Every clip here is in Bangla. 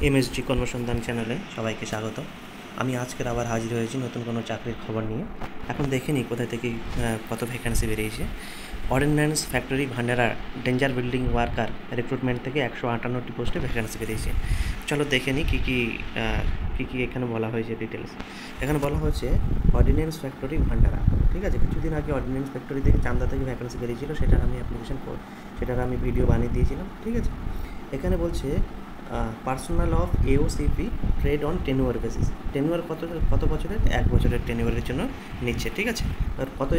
এমএসজি কর্মসন্ধান চ্যানেলে সবাইকে স্বাগত। আমি আজকের আবার হাজির হয়েছি নতুন কোনো চাকরির খবর নিয়ে। এখন দেখে নিই কোথা থেকে কত ভ্যাকেন্সি বেরিয়েছে। অর্ডিন্যান্স ফ্যাক্টরি ভান্ডারা ডেঞ্জার বিল্ডিং ওয়ার্কার রিক্রুটমেন্ট থেকে 158টি পোস্টে ভ্যাকেন্সি বেরিয়েছে। চলো দেখে নিই কী কী এখানে বলা হয়েছে ডিটেলস। এখানে বলা হচ্ছে অর্ডিন্যান্স ফ্যাক্টরি ভান্ডারা, ঠিক আছে। কিছুদিন আগে অর্ডিন্যান্স ফ্যাক্টরি থেকে চান্দা থেকে ভ্যাকেন্সি বেরিয়েছিল, সেটার আমি ভিডিও বানিয়ে দিয়েছিলাম, ঠিক আছে। এখানে বলছে personal of AOCP trade on tenure basis. Tenure কত বছরের? 1 বছরের টেনুয়ারের জন্য নিচ্ছে, ঠিক আছে। আর কত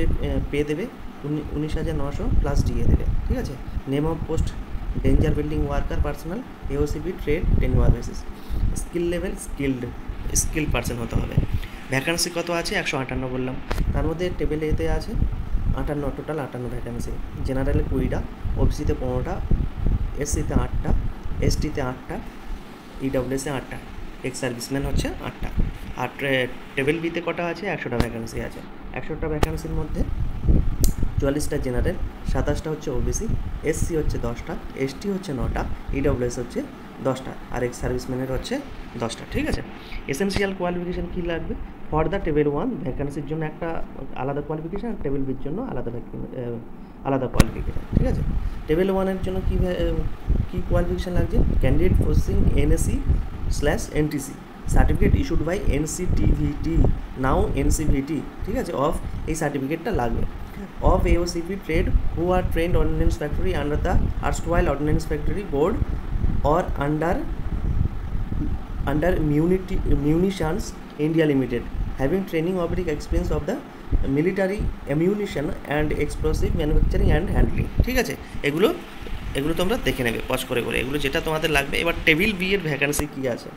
পে দেবে? 19,900 প্লাস ডিএ দেবে, ঠিক আছে। Name of post danger building worker personal AOCP trade tenure basis. Skill level skill person হতে হবে। ভ্যাকান্সি কত আছে? 158 বললাম। তার মধ্যে টেবিলে এতে আছে 58, টোটাল 58 ভ্যাকান্সি। জেনারেলে 20টা, ওবিসিতে 15টা, এসসিতে 8টা, এসটিতে 8টা, ইডব্লিউএসে 8টা, এক্স সার্ভিসম্যান হচ্ছে 8টা। আর টেবিল বিতে কটা আছে? 100টা ভ্যাকান্সি আছে। 100টা ভ্যাকান্সির মধ্যে 44টা জেনারেল, 27টা হচ্ছে ওবিসি, এসসি হচ্ছে 10টা, এসটি হচ্ছে 9টা, ইডব্লিউএস হচ্ছে 10টা, আর এক্স সার্ভিসম্যানের হচ্ছে 10টা, ঠিক আছে। এসেনশিয়াল কোয়ালিফিকেশান কী লাগবে? ফর দ্য টেবিল 1 ভ্যাকান্সির জন্য একটা আলাদা কোয়ালিফিকেশান, আর টেবিল বির জন্য আলাদা কোয়ালিফিকেশান, ঠিক আছে। টেবিল 1-এর জন্য কী কোয়ালিফিকেশান লাগছে? Candidate processing NSE/NTC certificate issued by NCTVT, now NCVT, ঠিক আছে, অফ এই সার্টিফিকেটটা লাগবে। Of AOCP trade who are trained ordnance factory under the erstwhile ordnance factory board or under Munitions India Limited, having training experience of the military ammunition and explosive manufacturing and handling, ঠিক আছে। এগুলো তোমরা দেখে নেবে পজ করে, এগুলো যেটা তোমাদের লাগবে। এবার টেবিল বি এর ভ্যাকান্সি কী আছে,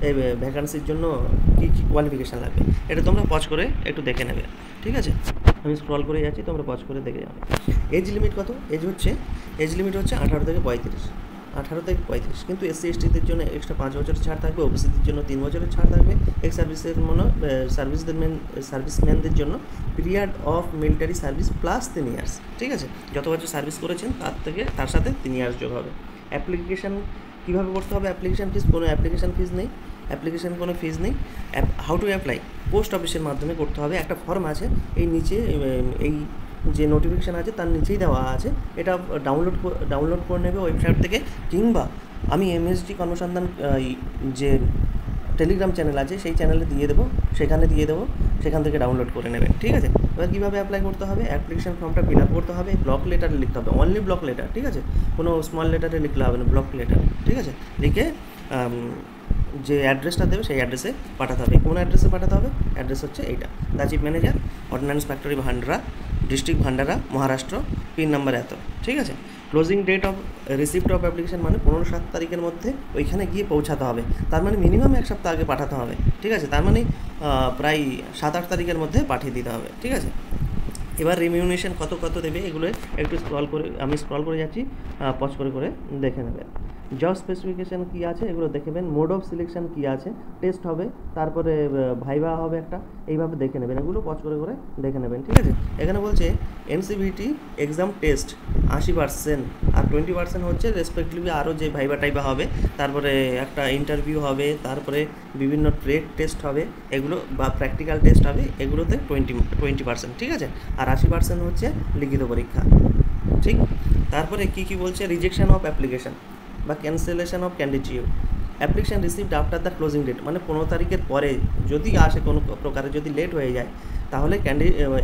এই ভ্যাকান্সির জন্য কী কী লাগবে, এটা তোমরা পজ করে একটু দেখে নেবে, ঠিক আছে। আমি স্ক্রল করে যাচ্ছি, তোমরা পজ করে দেখে যাবে। এজ লিমিট কত? এজ লিমিট হচ্ছে 18 থেকে 35, কিন্তু এসসি এসটিদের জন্য এক্সট্রা 5 বছরের ছাড় থাকবে, ওবিসিদের জন্য 3 বছরের ছাড় থাকবে, এক্স সার্ভিসম্যানদের জন্য period of military service plus 3 years, ঠিক আছে। যত বছর সার্ভিস করেছেন তার সাথে 3 ইয়ার্স যোগ হবে। অ্যাপ্লিকেশান কীভাবে করতে হবে? অ্যাপ্লিকেশান ফিস নেই। How to apply? পোস্ট অফিসের মাধ্যমে করতে হবে। একটা ফর্ম আছে, এই নিচে এই যে নোটিফিকেশান আছে তার নিচেই দেওয়া আছে, এটা ডাউনলোড করে নেবে ওয়েবসাইট থেকে, কিংবা আমি এমএসজি কর্মসন্ধান যে টেলিগ্রাম চ্যানেল আছে সেই চ্যানেলে সেখান থেকে ডাউনলোড করে নেবেন, ঠিক আছে। এবার কীভাবে অ্যাপ্লাই করতে হবে? অ্যাপ্লিকেশান ফর্মটা ফিল আপ করতে হবে, ব্লক লেটারে লিখতে হবে, অনলি ব্লক লেটার, ঠিক আছে। কোনো স্মল লেটারে লিখলে হবে না, ব্লক লেটার, ঠিক আছে। লিখে যে অ্যাড্রেসটা দেবে সেই অ্যাড্রেসে পাঠাতে হবে। কোন অ্যাড্রেসে পাঠাতে হবে? অ্যাড্রেস হচ্ছে এইটা, the chief manager, ordnance factory Bhandara, district Bhandara, Maharashtra, pin number এত, ঠিক আছে। Closing date of receipt of application মানে 15-7 তারিখের মধ্যে ওইখানে গিয়ে পৌঁছাতে হবে। তার মানে মিনিমাম 1 সপ্তাহ আগে পাঠাতে হবে, ঠিক আছে। তার মানে প্রায় 7-8 তারিখের মধ্যে পাঠিয়ে দিতে হবে, ঠিক আছে। এবার রিমিউনেশন কত দেবে এগুলো একটু আমি স্ক্রল করে যাচ্ছি, পজ করে দেখে নেবে। জব স্পেসিফিকেশান কী আছে এগুলো দেখবেন। মোড অফ সিলেকশান কী আছে? টেস্ট হবে, তারপরে ভাইভা হবে একটা, এইভাবে দেখে নেবেন। এগুলো পজ করে দেখে নেবেন, ঠিক আছে। এখানে বলছে NCVT এক্সাম টেস্ট 80%, আর 20% হচ্ছে রেসপেক্টিভলি আরও যে ভাইভা টাইভা হবে, তারপরে একটা ইন্টারভিউ হবে, তারপরে বিভিন্ন ট্রেড টেস্ট হবে, এগুলো বা প্র্যাকটিক্যাল টেস্ট হবে, এগুলোতে 20%, ঠিক আছে। আর 80% হচ্ছে লিখিত পরীক্ষা, ঠিক। তারপরে কী বলছে? রিজেকশন অফ অ্যাপ্লিকেশান বা cancellation of candidate. Application received after the closing date, মানে 15 তারিখের পরে যদি আসে কোনো প্রকারে, যদি লেট হয়ে যায় তাহলে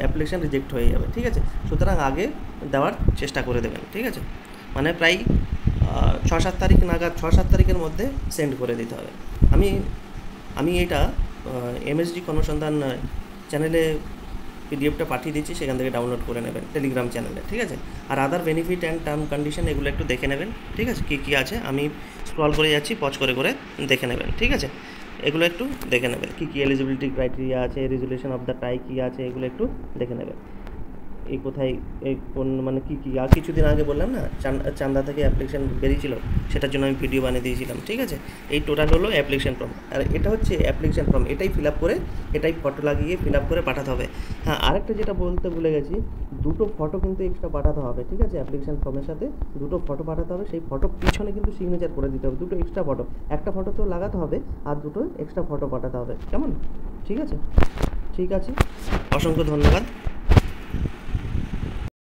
অ্যাপ্লিকেশান রিজেক্ট হয়ে যাবে, ঠিক আছে। সুতরাং আগে দেওয়ার চেষ্টা করে দেবেন, ঠিক আছে। মানে প্রায় 6-7 তারিখ নাগাদ, 6-7 তারিখের মধ্যে সেন্ড করে দিতে হবে। আমি এটা এমএসজি কর্মসন্ধান চ্যানেলে পিডিএফটা পাঠিয়ে দিচ্ছি, সেখান থেকে ডাউনলোড করে নেবেন টেলিগ্রাম চ্যানেলে, ঠিক আছে। আর other benefit and term condition এগুলো একটু দেখে নেবেন, ঠিক আছে। কী আছে আমি স্ক্রল করে যাচ্ছি, পজ করে দেখে নেবেন, ঠিক আছে। এগুলো একটু দেখে নেবেন, কী এলিজিবিলিটি ক্রাইটেরিয়া আছে, রেজুলেশন অফ দ্য টাই কী আছে, এগুলো একটু দেখে নেবেন। এই কোথায় এই কোন মানে কী কী আর কিছুদিন আগে বললাম না চান্দা থেকে অ্যাপ্লিকেশান বেরিয়েছিল, সেটার জন্য আমি ভিডিও বানিয়ে দিয়েছিলাম। ঠিক আছে, এই টোটাল হলো অ্যাপ্লিকেশান ফর্ম। আর এটা হচ্ছে অ্যাপ্লিকেশান ফর্ম, এটাই ফিল আপ করে, এটাই ফটো লাগিয়ে ফিল আপ করে পাঠাতে হবে। হ্যাঁ, আরেকটা যেটা বলতে ভুলে গেছি, দুটো ফটো কিন্তু এক্সট্রা পাঠাতে হবে। ঠিক আছে, অ্যাপ্লিকেশান ফর্মের সাথে দুটো ফটো পাঠাতে হবে। সেই ফটো পিছনে কিন্তু সিগনেচার করে দিতে হবে, দুটো এক্সট্রা ফটো, একটা ফটো তো লাগাতে হবে আর দুটো এক্সট্রা ফটো পাঠাতে হবে। কেমন? ঠিক আছে, ঠিক আছে, অসংখ্য ধন্যবাদ।